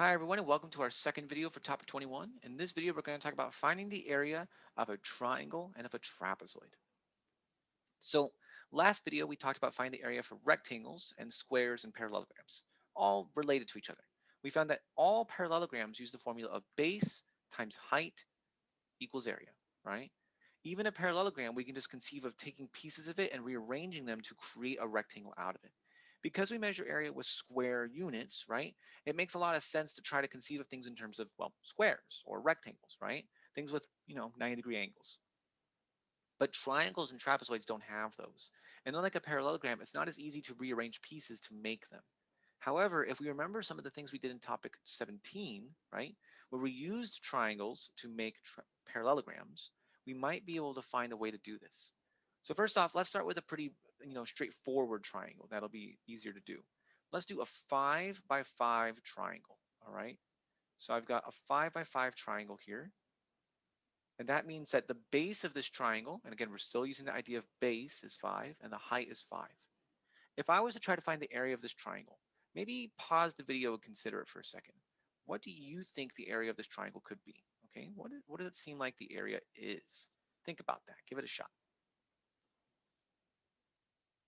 Hi everyone and welcome to our second video for topic 21. In this video we're going to talk about finding the area of a triangle and of a trapezoid. So last video we talked about finding the area for rectangles and squares and parallelograms, all related to each other. We found that all parallelograms use the formula of base times height equals area, right? Even a parallelogram, we can just conceive of taking pieces of it and rearranging them to create a rectangle out of it. Because we measure area with square units, right, it makes a lot of sense to try to conceive of things in terms of, well, squares or rectangles, right? Things with, 90-degree angles. But triangles and trapezoids don't have those. And unlike a parallelogram, it's not as easy to rearrange pieces to make them. However, if we remember some of the things we did in topic 17, right, where we used triangles to make parallelograms, we might be able to find a way to do this. So first off, let's start with a pretty, straightforward triangle. That'll be easier to do. Let's do a 5 by 5 triangle, all right? So I've got a 5 by 5 triangle here. And that means that the base of this triangle, and again, we're still using the idea of base is 5 and the height is 5. If I was to try to find the area of this triangle, maybe pause the video and consider it for a second. What do you think the area of this triangle could be? Okay, what does it seem like the area is? Think about that. Give it a shot.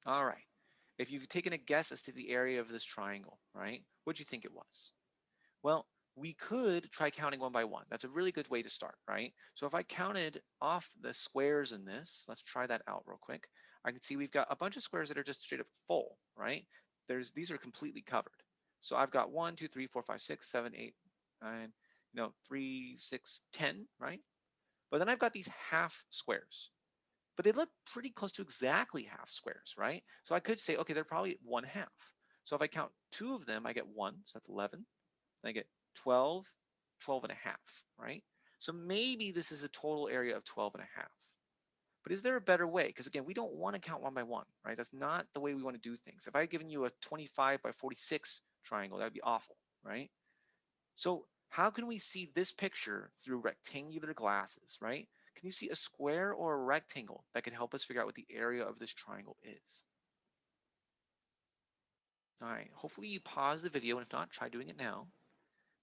All right. If you've taken a guess as to the area of this triangle, right, what do you think it was? Well, we could try counting one by one. That's a really good way to start, right? So if I counted off the squares in this, let's try that out real quick. I can see we've got a bunch of squares that are just straight up full, right? These are completely covered. So I've got 1, 2, 3, 4, 5, 6, 7, 8, 9, 3, 6, 10, right? But then I've got these half squares. But they look pretty close to exactly half squares, right? So I could say, okay, they're probably 1/2. So if I count two of them, I get 1, so that's 11. I get 12, 12 and a half, right? So maybe this is a total area of 12 and a half. But is there a better way? Because again, we don't want to count one by one, right? That's not the way we want to do things. If I had given you a 25 by 46 triangle, that would be awful, right? So how can we see this picture through rectangular glasses, right? Can you see a square or a rectangle that could help us figure out what the area of this triangle is? All right, hopefully you pause the video, and if not, try doing it now.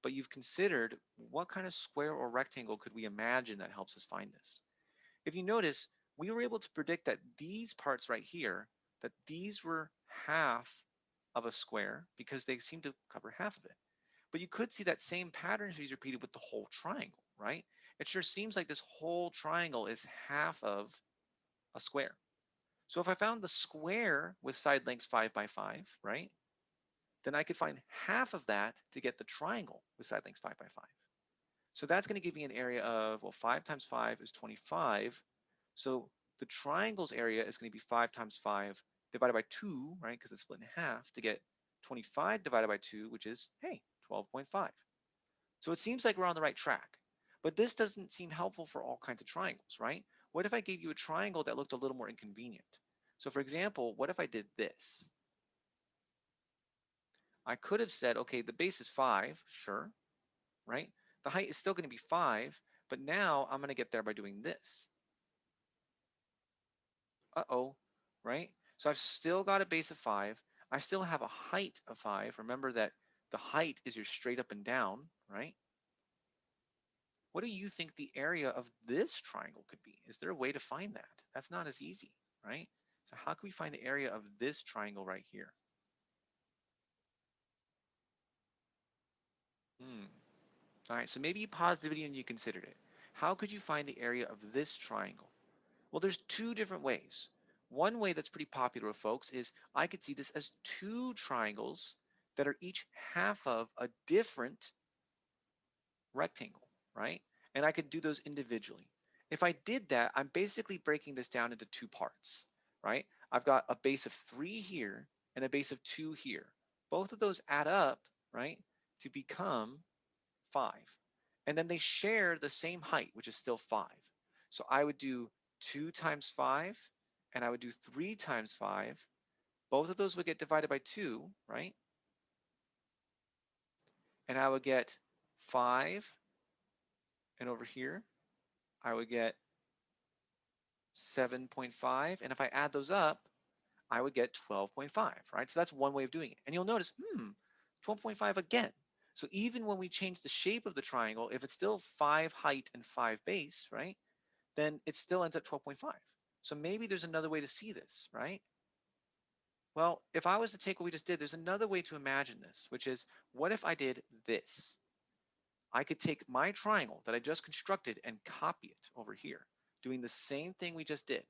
But you've considered what kind of square or rectangle could we imagine that helps us find this. If you notice, we were able to predict that these parts right here, that these were half of a square because they seem to cover half of it. But you could see that same pattern is repeated with the whole triangle, right? It sure seems like this whole triangle is half of a square. So if I found the square with side lengths 5 by 5, right? Then I could find half of that to get the triangle with side lengths 5 by 5. So that's going to give me an area of, well, 5 times 5 is 25. So the triangle's area is going to be 5 times 5 divided by 2, right, because it's split in half, to get 25 divided by 2, which is, hey, 12.5. So it seems like we're on the right track. But this doesn't seem helpful for all kinds of triangles, right? What if I gave you a triangle that looked a little more inconvenient? So for example, what if I did this? I could have said, okay, the base is 5, sure, right? The height is still going to be 5, but now I'm going to get there by doing this. Uh-oh, right? So I've still got a base of 5. I still have a height of 5. Remember that the height is your straight up and down, right? What do you think the area of this triangle could be? Is there a way to find that? That's not as easy, right? So how can we find the area of this triangle right here? Hmm. All right, so maybe you paused the video and you considered it. How could you find the area of this triangle? Well, there's two different ways. One way that's pretty popular with folks is I could see this as two triangles that are each half of a different rectangle, right? And I could do those individually. If I did that, I'm basically breaking this down into two parts, right? I've got a base of 3 here and a base of 2 here. Both of those add up, right, to become 5. And then they share the same height, which is still 5. So I would do 2 times 5, and I would do 3 times 5. Both of those would get divided by 2, right? And I would get 5, and over here, I would get 7.5. And if I add those up, I would get 12.5, right? So that's one way of doing it. And you'll notice, 12.5 again. So even when we change the shape of the triangle, if it's still 5 height and 5 base, right, then it still ends up 12.5. So maybe there's another way to see this, right? Well, if I was to take what we just did, there's another way to imagine this, which is, what if I did this? I could take my triangle that I just constructed and copy it over here, doing the same thing we just did,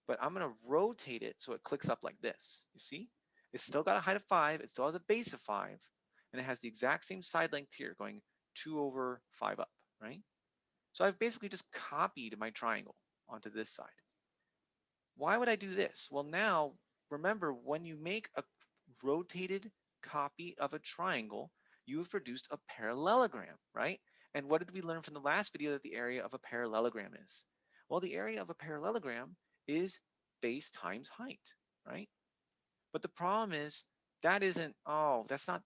but I'm going to rotate it so it clicks up like this. You see? It's still got a height of 5, it still has a base of 5, and it has the exact same side length here, going 2 over 5 up, right? So I've basically just copied my triangle onto this side. Why would I do this? Well, now, remember, when you make a rotated copy of a triangle, you have produced a parallelogram, right? And what did we learn from the last video that the area of a parallelogram is? Well, the area of a parallelogram is base times height, right? But the problem is that isn't, oh, that's not,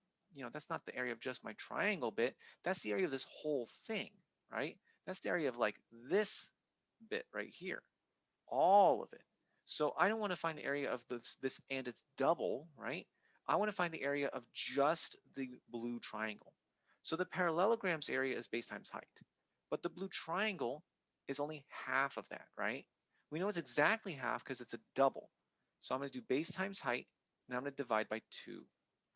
that's not the area of just my triangle bit. That's the area of this whole thing, right? That's the area of like this bit right here, all of it. So I don't want to find the area of this and its double, right? I want to find the area of just the blue triangle. So the parallelogram's area is base times height, but the blue triangle is only half of that, right? We know it's exactly half because it's a double. So I'm going to do base times height, and I'm going to divide by 2,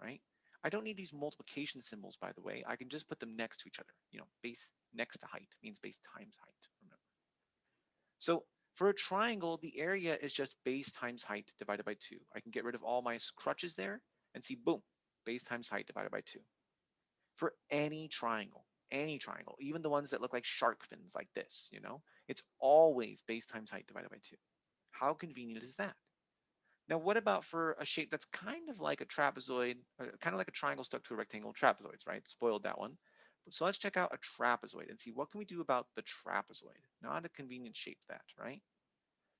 right? I don't need these multiplication symbols, by the way. I can just put them next to each other. Base next to height means base times height, remember. So for a triangle, the area is just base times height divided by 2. I can get rid of all my crutches there and see, boom, base times height divided by 2. For any triangle, even the ones that look like shark fins like this, it's always base times height divided by 2. How convenient is that? Now, what about for a shape that's kind of like a trapezoid, or kind of like a triangle stuck to a rectangle, trapezoids, right? Spoiled that one. So let's check out a trapezoid and see what can we do about the trapezoid. Not a convenient shape that, right?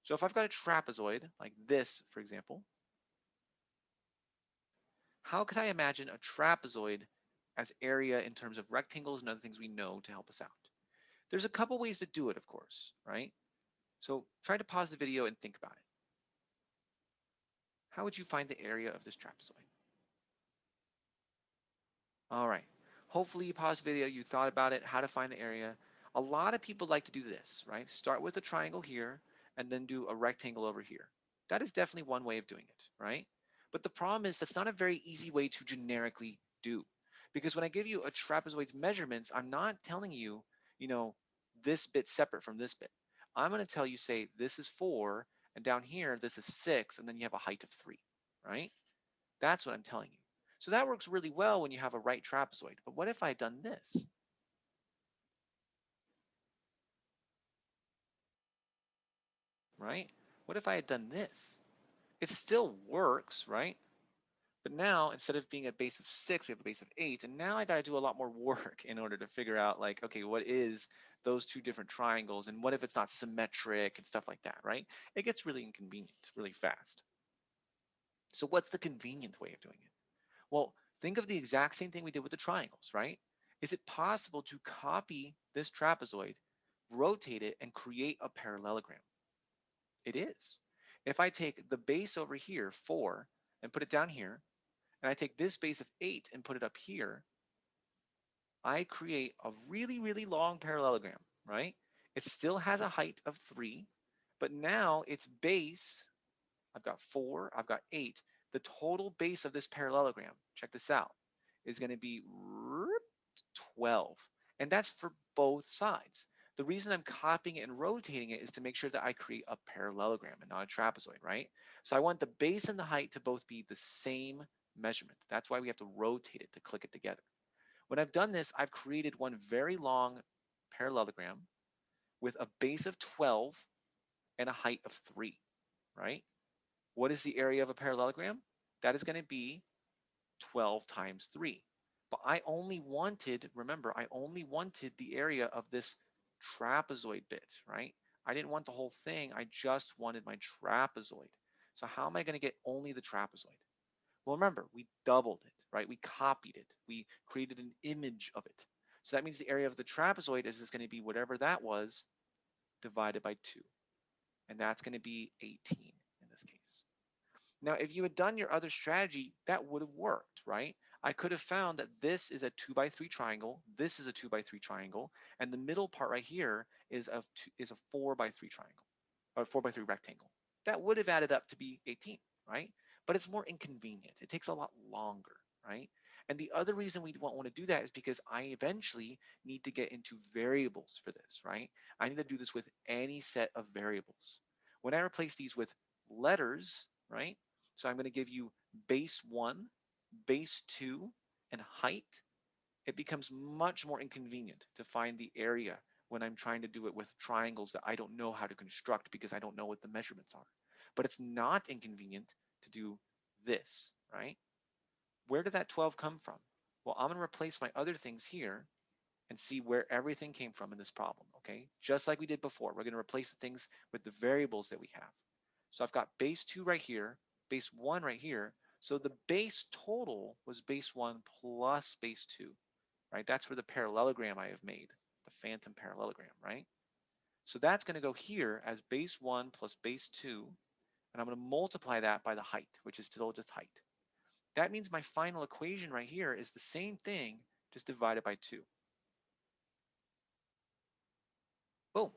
So if I've got a trapezoid, like this, for example, how could I imagine a trapezoid as area in terms of rectangles and other things we know to help us out? There's a couple ways to do it, of course, right? So try to pause the video and think about it. How would you find the area of this trapezoid? All right. Hopefully you paused the video, you thought about it, how to find the area. A lot of people like to do this, right? Start with a triangle here and then do a rectangle over here. That is definitely one way of doing it, right? But the problem is that's not a very easy way to generically do. Because when I give you a trapezoid's measurements, I'm not telling you, you know, this bit separate from this bit. I'm going to tell you, say, this is 4, and down here, this is 6, and then you have a height of 3, right? That's what I'm telling you. So that works really well when you have a right trapezoid. But what if I had done this, right? What if I had done this? It still works, right? But now instead of being a base of 6, we have a base of 8. And now I got to do a lot more work in order to figure out like, okay, what is those two different triangles? And what if it's not symmetric and stuff like that, right? It gets really inconvenient really fast. So what's the convenient way of doing it? Well, think of the exact same thing we did with the triangles, right? Is it possible to copy this trapezoid, rotate it, and create a parallelogram? It is. If I take the base over here, 4, and put it down here, and I take this base of 8 and put it up here, I create a really, really long parallelogram, right? It still has a height of 3, but now its base, I've got 4, I've got 8. The total base of this parallelogram, check this out, is going to be 12. And that's for both sides. The reason I'm copying it and rotating it is to make sure that I create a parallelogram and not a trapezoid, right? So I want the base and the height to both be the same measurement. That's why we have to rotate it to click it together. When I've done this, I've created one very long parallelogram with a base of 12 and a height of 3, right? What is the area of a parallelogram? That is going to be 12 times 3. But I only wanted, remember, I only wanted the area of this trapezoid bit, right? I didn't want the whole thing. I just wanted my trapezoid. So how am I going to get only the trapezoid? Well, remember, we doubled it, right? We copied it. We created an image of it. So that means the area of the trapezoid is just going to be whatever that was divided by 2. And that's going to be 18 in this case. Now, if you had done your other strategy, that would have worked, right? I could have found that this is a 2 by 3 triangle, this is a 2 by 3 triangle, and the middle part right here is a 4 by 3 triangle, or 4 by 3 rectangle. That would have added up to be 18, right? But it's more inconvenient. It takes a lot longer, right? And the other reason we won't want to do that is because I eventually need to get into variables for this, right? I need to do this with any set of variables. When I replace these with letters, right? So I'm going to give you base 1, base 2, and height, it becomes much more inconvenient to find the area when I'm trying to do it with triangles that I don't know how to construct because I don't know what the measurements are. But it's not inconvenient to do this, right? Where did that 12 come from? Well, I'm going to replace my other things here and see where everything came from in this problem, okay? Just like we did before, we're going to replace the things with the variables that we have. So I've got base 2 right here, base 1 right here. So the base total was base 1 plus base 2, right? That's for the parallelogram I have made, the phantom parallelogram, right? So that's going to go here as base 1 plus base 2, and I'm going to multiply that by the height, which is still just height. That means my final equation right here is the same thing, just divided by 2. Boom.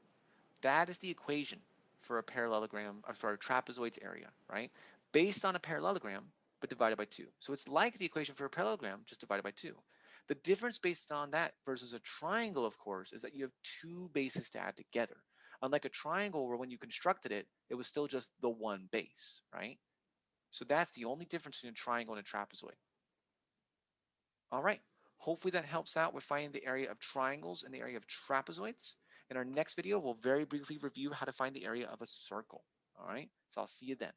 That is the equation for a parallelogram, or for a trapezoid's area, right? Based on a parallelogram, but divided by 2. So it's like the equation for a parallelogram, just divided by 2. The difference based on that versus a triangle, of course, is that you have two bases to add together. Unlike a triangle where when you constructed it, it was still just the one base, right? So that's the only difference between a triangle and a trapezoid. All right, hopefully that helps out with finding the area of triangles and the area of trapezoids. In our next video, we'll very briefly review how to find the area of a circle. All right, so I'll see you then.